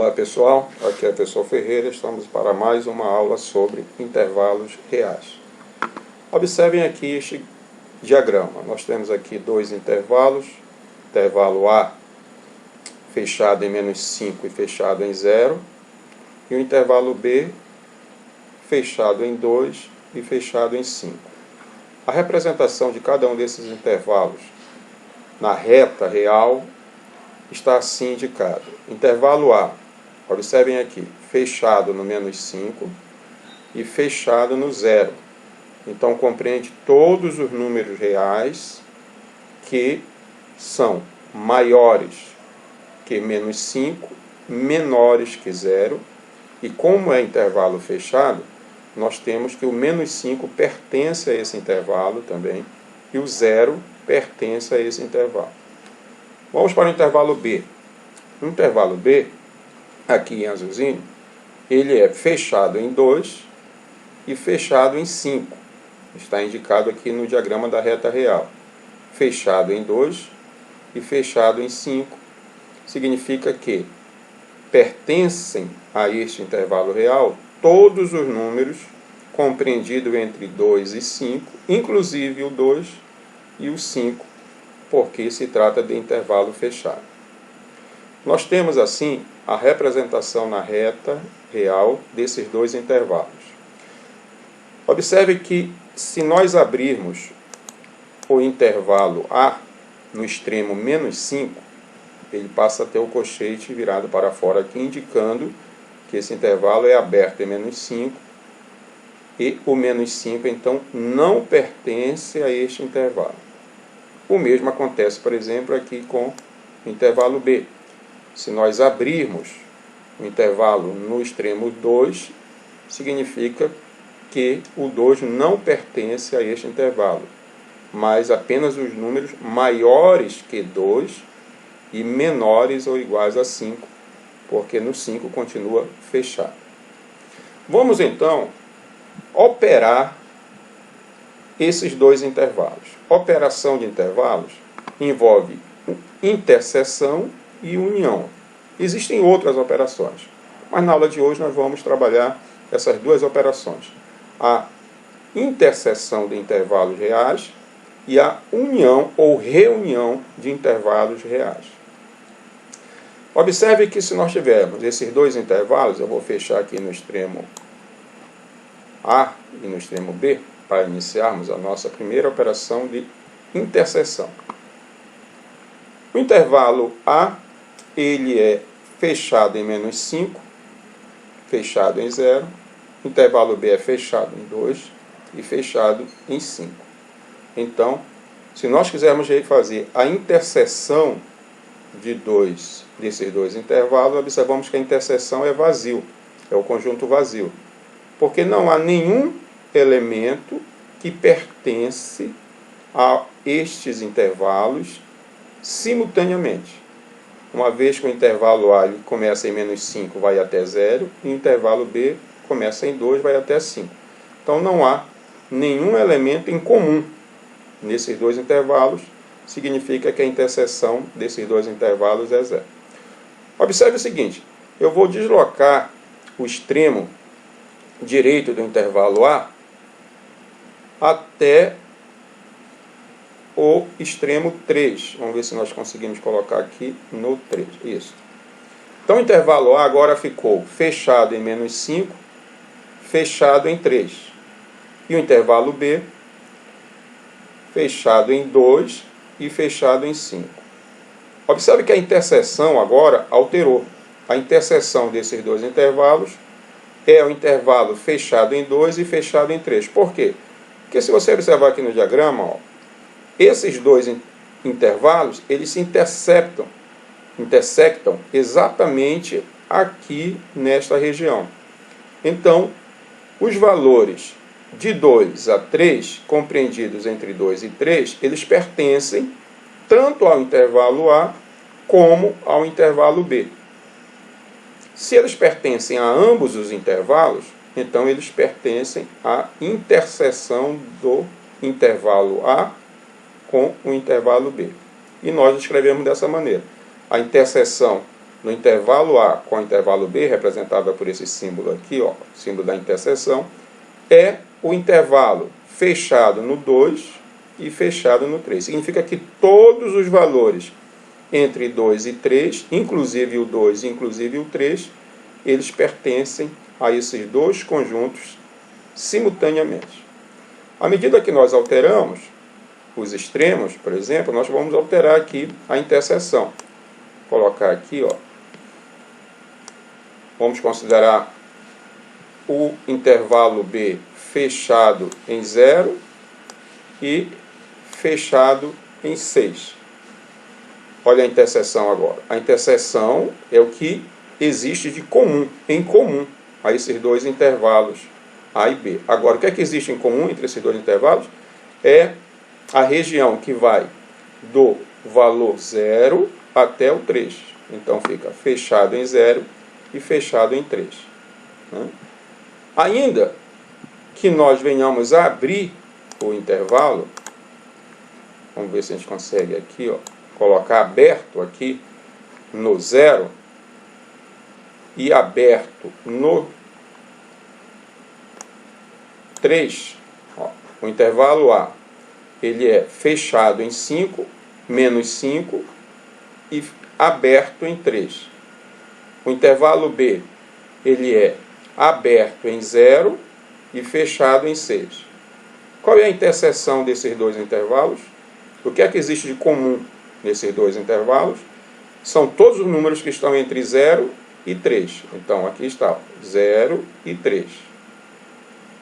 Olá pessoal, aqui é o professor Ferreira, estamos para mais uma aula sobre intervalos reais. Observem aqui este diagrama, nós temos aqui dois intervalos, intervalo A fechado em menos 5 e fechado em 0, e o intervalo B fechado em 2 e fechado em 5. A representação de cada um desses intervalos na reta real está assim indicado. Intervalo A, observem aqui, fechado no menos 5 e fechado no 0. Então compreende todos os números reais que são maiores que menos 5, menores que 0. E como é intervalo fechado, nós temos que o menos 5 pertence a esse intervalo também, e o 0 pertence a esse intervalo. Vamos para o intervalo B. O intervalo B, aqui em azulzinho, ele é fechado em 2 e fechado em 5. Está indicado aqui no diagrama da reta real. Fechado em 2 e fechado em 5 significa que pertencem a este intervalo real todos os números compreendidos entre 2 e 5, inclusive o 2 e o 5, porque se trata de intervalo fechado. Nós temos assim a representação na reta real desses dois intervalos. Observe que se nós abrirmos o intervalo A no extremo menos 5, ele passa a ter o colchete virado para fora aqui, indicando que esse intervalo é aberto em menos 5, e o menos 5 então não pertence a este intervalo. O mesmo acontece, por exemplo, aqui com o intervalo B. Se nós abrirmos o intervalo no extremo 2, significa que o 2 não pertence a este intervalo, mas apenas os números maiores que 2 e menores ou iguais a 5, porque no 5 continua fechado. Vamos então operar esses dois intervalos. Operação de intervalos envolve interseção e união. Existem outras operações, mas na aula de hoje nós vamos trabalhar essas duas operações. A interseção de intervalos reais e a união ou reunião de intervalos reais. Observe que se nós tivermos esses dois intervalos, eu vou fechar aqui no extremo A e no extremo B, para iniciarmos a nossa primeira operação de interseção. O intervalo A, ele é fechado em menos 5, fechado em 0. O intervalo B é fechado em 2 e fechado em 5. Então, se nós quisermos fazer a interseção desses dois intervalos, observamos que a interseção é vazio, é o conjunto vazio, porque não há nenhum elemento que pertence a estes intervalos simultaneamente. Uma vez que o intervalo A ele começa em menos 5, vai até 0, e o intervalo B começa em 2, vai até 5. Então não há nenhum elemento em comum nesses dois intervalos, significa que a interseção desses dois intervalos é 0. Observe o seguinte, eu vou deslocar o extremo direito do intervalo A até o extremo 3. Vamos ver se nós conseguimos colocar aqui no 3. Isso. Então o intervalo A agora ficou fechado em menos 5, fechado em 3. E o intervalo B fechado em 2 e fechado em 5. Observe que a interseção agora alterou. A interseção desses dois intervalos é o intervalo fechado em 2 e fechado em 3. Por quê? Porque se você observar aqui no diagrama, ó, esses dois intervalos, eles se intersectam exatamente aqui nesta região. Então, os valores de 2 a 3, compreendidos entre 2 e 3, eles pertencem tanto ao intervalo A como ao intervalo B. Se eles pertencem a ambos os intervalos, então eles pertencem à interseção do intervalo A com o intervalo B. E nós escrevemos dessa maneira. A interseção no intervalo A com o intervalo B, representado por esse símbolo aqui, ó, símbolo da interseção, é o intervalo fechado no 2 e fechado no 3. Significa que todos os valores entre 2 e 3, inclusive o 2 e inclusive o 3, eles pertencem a esses dois conjuntos simultaneamente. À medida que nós alteramos os extremos, por exemplo, nós vamos alterar aqui a interseção. Vou colocar aqui, ó. Vamos considerar o intervalo B fechado em 0 e fechado em 6. Olha a interseção agora. A interseção é o que existe de comum, em comum, a esses dois intervalos A e B. Agora, o que é que existe em comum entre esses dois intervalos? É a região que vai do valor 0 até o 3. Então, fica fechado em 0 e fechado em 3. Ainda que nós venhamos a abrir o intervalo, vamos ver se a gente consegue aqui, ó, colocar aberto aqui no 0 e aberto no 3, ó, o intervalo A, ele é fechado em 5, menos 5 e aberto em 3. O intervalo B, ele é aberto em 0 e fechado em 6. Qual é a interseção desses dois intervalos? O que é que existe de comum nesses dois intervalos? São todos os números que estão entre 0 e 3. Então, aqui está, 0 e 3.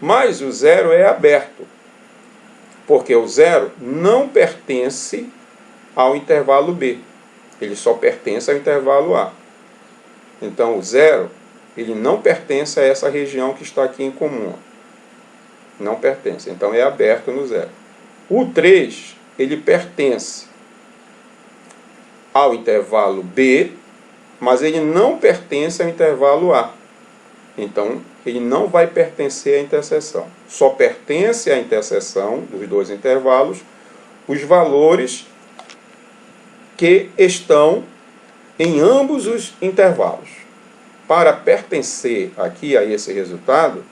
Mas o 0 é aberto, porque o 0 não pertence ao intervalo B. Ele só pertence ao intervalo A. Então, o 0, ele não pertence a essa região que está aqui em comum. Não pertence. Então, é aberto no 0. O 3, ele pertence ao intervalo B, mas ele não pertence ao intervalo A. Então, ele não vai pertencer à interseção. Só pertence à interseção dos dois intervalos os valores que estão em ambos os intervalos. Para pertencer aqui a esse resultado,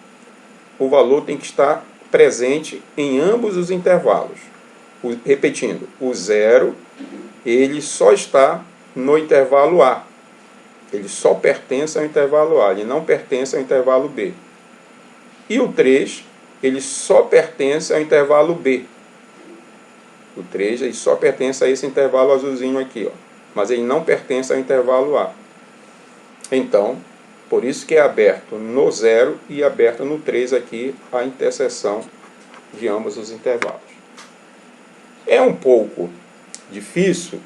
o valor tem que estar presente em ambos os intervalos. Repetindo, o 0, ele só está no intervalo A. Ele só pertence ao intervalo A, ele não pertence ao intervalo B. E o 3, ele só pertence ao intervalo B. O 3, ele só pertence a esse intervalo azulzinho aqui, ó. Mas ele não pertence ao intervalo A. Então, por isso que é aberto no 0 e aberto no 3 aqui a interseção de ambos os intervalos. É um pouco difícil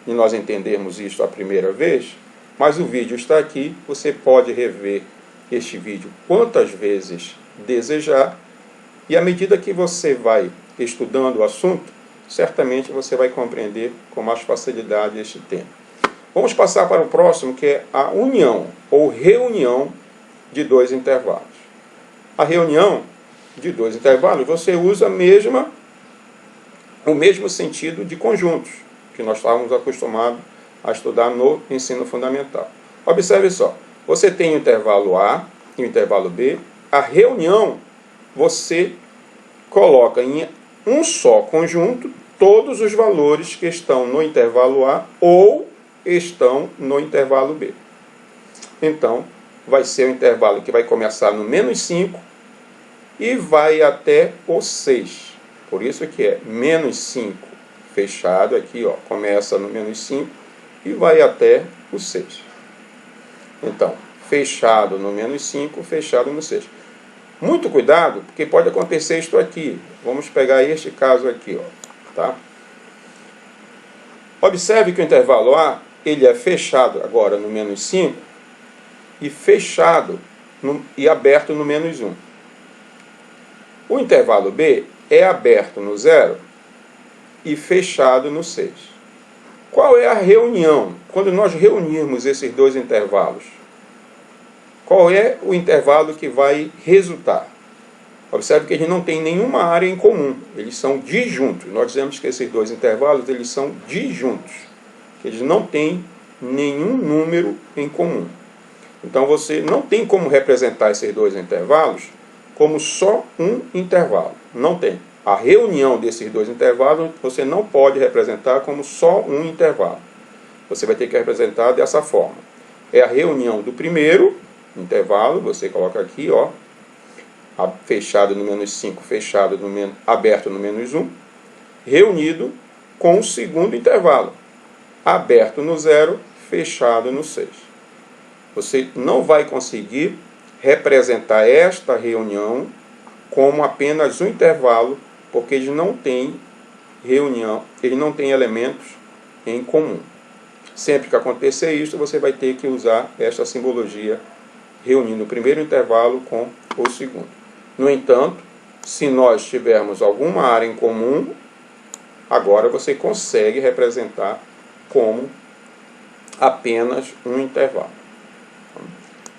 de nós entendermos isso a primeira vez, mas o vídeo está aqui, você pode rever este vídeo quantas vezes desejar, e à medida que você vai estudando o assunto, certamente você vai compreender com mais facilidade este tema. Vamos passar para o próximo, que é a união ou reunião de dois intervalos. A reunião de dois intervalos, você usa o mesmo sentido de conjuntos, que nós estávamos acostumados a estudar no ensino fundamental. Observe só, você tem o intervalo A e o intervalo B, a reunião você coloca em um só conjunto todos os valores que estão no intervalo A ou estão no intervalo B. Então, vai ser o intervalo que vai começar no menos 5 e vai até o 6. Por isso que é menos 5 fechado aqui, ó, começa no menos 5 e vai até o 6. Então, fechado no menos 5, fechado no 6. Muito cuidado, porque pode acontecer isto aqui. Vamos pegar este caso aqui, ó, tá? Observe que o intervalo A, ele é fechado agora no menos 5 e fechado e aberto no menos 1. O intervalo B é aberto no 0 e fechado no 6. Qual é a reunião? Quando nós reunirmos esses dois intervalos, qual é o intervalo que vai resultar? Observe que eles não têm nenhuma área em comum, eles são disjuntos. Nós dizemos que esses dois intervalos eles são disjuntos, eles não têm nenhum número em comum. Então você não tem como representar esses dois intervalos como só um intervalo. Não tem. A reunião desses dois intervalos você não pode representar como só um intervalo. Você vai ter que representar dessa forma. É a reunião do primeiro intervalo, você coloca aqui, ó, fechado no menos 5, fechado no aberto no menos 1, reunido com o segundo intervalo, aberto no 0, fechado no 6. Você não vai conseguir representar esta reunião como apenas um intervalo, porque eles não têm reunião, eles não têm elementos em comum. Sempre que acontecer isso, você vai ter que usar esta simbologia, reunindo o primeiro intervalo com o segundo. No entanto, se nós tivermos alguma área em comum, agora você consegue representar como apenas um intervalo.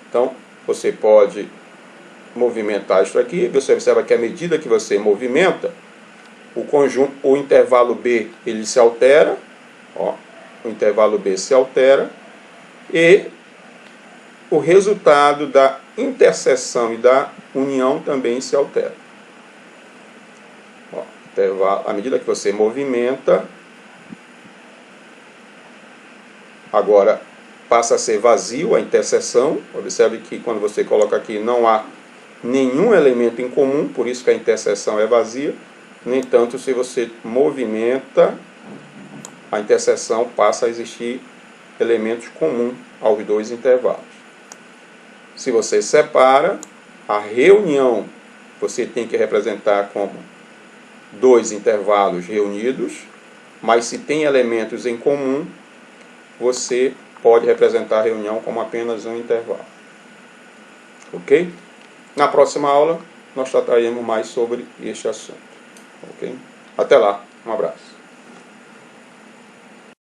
Então, você pode movimentar isso aqui. Você observa que à medida que você movimenta, o intervalo B ele se altera, ó, o intervalo B se altera, e o resultado da interseção e da união também se altera. Ó, à medida que você movimenta, agora passa a ser vazio a interseção. Observe que quando você coloca aqui não há nenhum elemento em comum, por isso que a interseção é vazia. No entanto, se você movimenta, a interseção passa a existir elementos comuns aos dois intervalos. Se você separa, a reunião você tem que representar como dois intervalos reunidos, mas se tem elementos em comum, você pode representar a reunião como apenas um intervalo. Ok? Na próxima aula, nós trataremos mais sobre este assunto. Ok? Até lá. Um abraço.